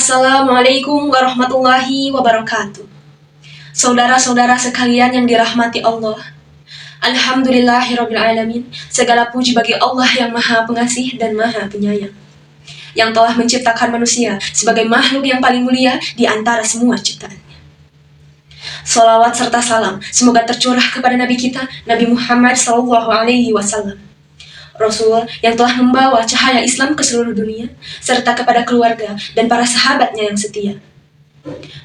Assalamualaikum warahmatullahi wabarakatuh. Saudara-saudara sekalian yang dirahmati Allah, Alhamdulillahirrabbilalamin. Segala puji bagi Allah yang maha pengasih dan maha penyayang, yang telah menciptakan manusia sebagai makhluk yang paling mulia di antara semua ciptaannya. Salawat serta salam semoga tercurah kepada Nabi kita, Nabi Muhammad SAW, Rasul yang telah membawa cahaya Islam ke seluruh dunia, serta kepada keluarga dan para sahabatnya yang setia.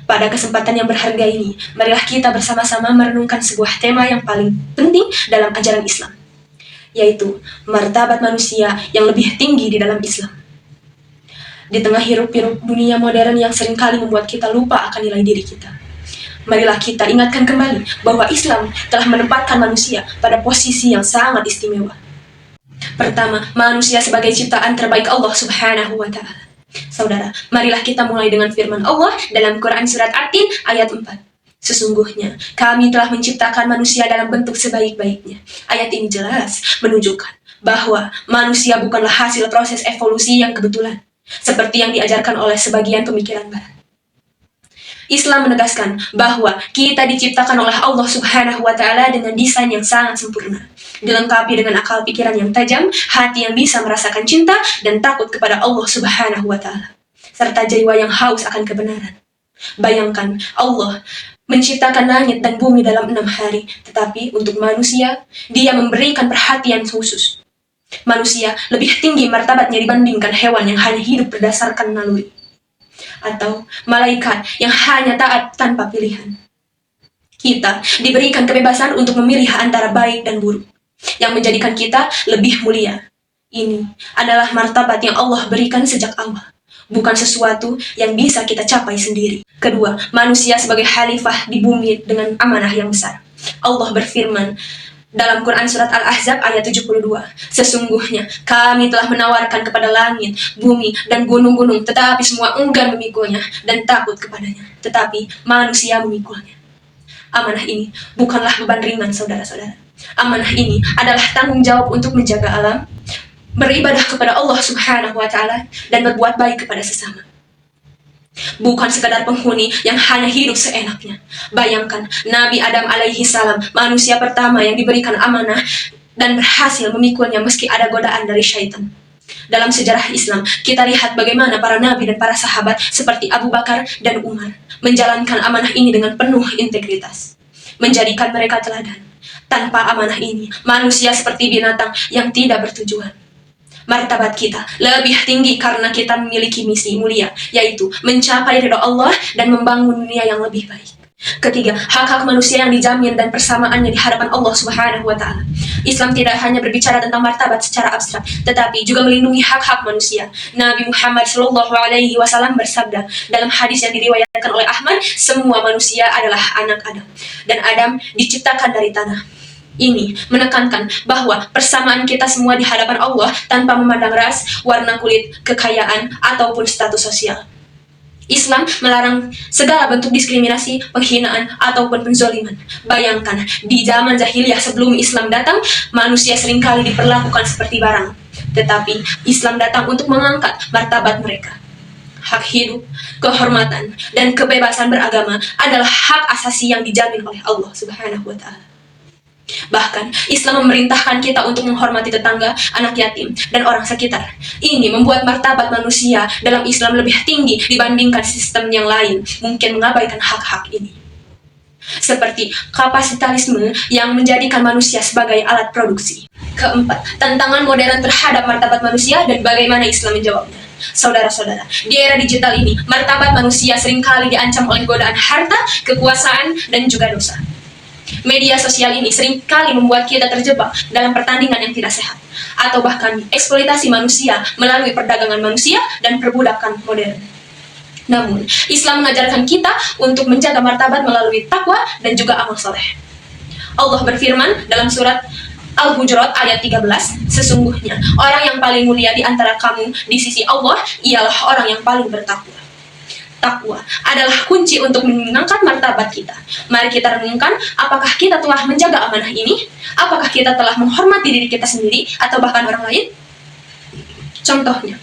Pada kesempatan yang berharga ini, marilah kita bersama-sama merenungkan sebuah tema yang paling penting dalam ajaran Islam, yaitu martabat manusia yang lebih tinggi di dalam Islam. Di tengah hiruk-pikuk dunia modern yang seringkali membuat kita lupa akan nilai diri kita, marilah kita ingatkan kembali bahwa Islam telah menempatkan manusia pada posisi yang sangat istimewa. Pertama, manusia sebagai ciptaan terbaik Allah Subhanahu wa Ta'ala. Saudara, marilah kita mulai dengan firman Allah dalam Quran Surat At-Tin ayat 4. Sesungguhnya kami telah menciptakan manusia dalam bentuk sebaik-baiknya. Ayat ini jelas menunjukkan bahwa manusia bukanlah hasil proses evolusi yang kebetulan, seperti yang diajarkan oleh sebagian pemikiran barat. Islam menegaskan bahwa kita diciptakan oleh Allah Subhanahu wa Ta'ala dengan desain yang sangat sempurna, dilengkapi dengan akal pikiran yang tajam, hati yang bisa merasakan cinta dan takut kepada Allah Subhanahu wa Ta'ala, serta jiwa yang haus akan kebenaran. Bayangkan, Allah menciptakan langit dan bumi dalam 6 hari, tetapi untuk manusia, Dia memberikan perhatian khusus. Manusia lebih tinggi martabatnya dibandingkan hewan yang hanya hidup berdasarkan naluri, atau malaikat yang hanya taat tanpa pilihan. Kita diberikan kebebasan untuk memilih antara baik dan buruk, yang menjadikan kita lebih mulia. Ini adalah martabat yang Allah berikan sejak awal, bukan sesuatu yang bisa kita capai sendiri. Kedua, manusia sebagai khalifah di bumi dengan amanah yang besar. Allah berfirman dalam Quran Surat Al-Ahzab ayat 72, sesungguhnya kami telah menawarkan kepada langit, bumi, dan gunung-gunung, tetapi semua enggan memikulnya dan takut kepadanya, tetapi manusia memikulnya. Amanah ini bukanlah beban ringan, saudara-saudara. Amanah ini adalah tanggung jawab untuk menjaga alam, beribadah kepada Allah Subhanahu wa Ta'ala, dan berbuat baik kepada sesama. Bukan sekadar penghuni yang hanya hidup seenaknya. Bayangkan, Nabi Adam alaihi salam, manusia pertama yang diberikan amanah dan berhasil memikulnya meski ada godaan dari syaitan. Dalam sejarah Islam, kita lihat bagaimana para nabi dan para sahabat seperti Abu Bakar dan Umar menjalankan amanah ini dengan penuh integritas, menjadikan mereka teladan. Tanpa amanah ini, manusia seperti binatang yang tidak bertujuan. Martabat kita lebih tinggi karena kita memiliki misi mulia, yaitu mencapai ridha Allah dan membangun dunia yang lebih baik. Ketiga, hak-hak manusia yang dijamin dan persamaannya di hadapan Allah Subhanahu wa Ta'ala. Islam tidak hanya berbicara tentang martabat secara abstrak, tetapi juga melindungi hak-hak manusia. Nabi Muhammad SAW bersabda dalam hadis yang diriwayatkan oleh Ahmad, semua manusia adalah anak Adam, dan Adam diciptakan dari tanah. Ini menekankan bahwa persamaan kita semua di hadapan Allah tanpa memandang ras, warna kulit, kekayaan, ataupun status sosial. Islam melarang segala bentuk diskriminasi, penghinaan, ataupun penzoliman. Bayangkan, di zaman jahiliyah sebelum Islam datang, manusia seringkali diperlakukan seperti barang. Tetapi Islam datang untuk mengangkat martabat mereka. Hak hidup, kehormatan, dan kebebasan beragama adalah hak asasi yang dijamin oleh Allah Subhanahu wa Ta'ala. Bahkan, Islam memerintahkan kita untuk menghormati tetangga, anak yatim, dan orang sekitar. Ini membuat martabat manusia dalam Islam lebih tinggi dibandingkan sistem yang lain, mungkin mengabaikan hak-hak ini. Seperti kapitalisme yang menjadikan manusia sebagai alat produksi. Keempat, tantangan modern terhadap martabat manusia dan bagaimana Islam menjawabnya. Saudara-saudara, di era digital ini, martabat manusia seringkali diancam oleh godaan harta, kekuasaan, dan juga dosa. Media sosial ini seringkali membuat kita terjebak dalam pertandingan yang tidak sehat, atau bahkan eksploitasi manusia melalui perdagangan manusia dan perbudakan modern. Namun, Islam mengajarkan kita untuk menjaga martabat melalui takwa dan juga amal soleh. Allah berfirman dalam surat Al-Hujurat ayat 13, sesungguhnya orang yang paling mulia di antara kamu di sisi Allah ialah orang yang paling bertakwa. Takwa adalah kunci untuk mengangkat martabat kita. Mari kita renungkan, apakah kita telah menjaga amanah ini? Apakah kita telah menghormati diri kita sendiri atau bahkan orang lain? Contohnya,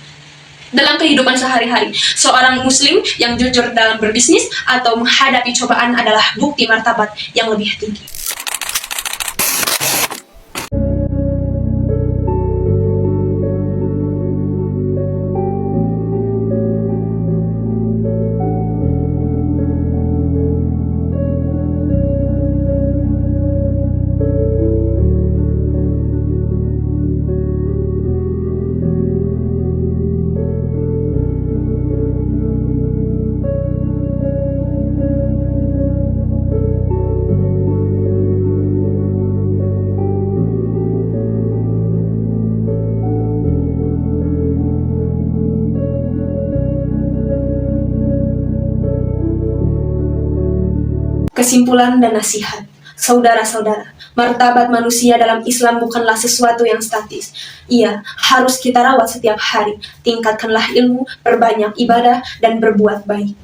dalam kehidupan sehari-hari. Seorang muslim yang jujur dalam berbisnis atau menghadapi cobaan adalah bukti martabat yang lebih tinggi. Kesimpulan dan nasihat. Saudara-saudara, martabat manusia dalam Islam bukanlah sesuatu yang statis. Ia harus kita rawat setiap hari. Tingkatkanlah ilmu, perbanyak ibadah, dan berbuat baik.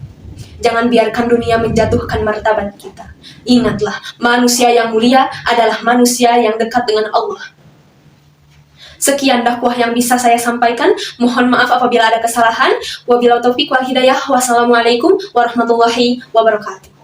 Jangan biarkan dunia menjatuhkan martabat kita. Ingatlah, manusia yang mulia adalah manusia yang dekat dengan Allah. Sekian dakwah yang bisa saya sampaikan. Mohon maaf apabila ada kesalahan. Wabillahi taufiq wal hidayah. Wassalamualaikum warahmatullahi wabarakatuh.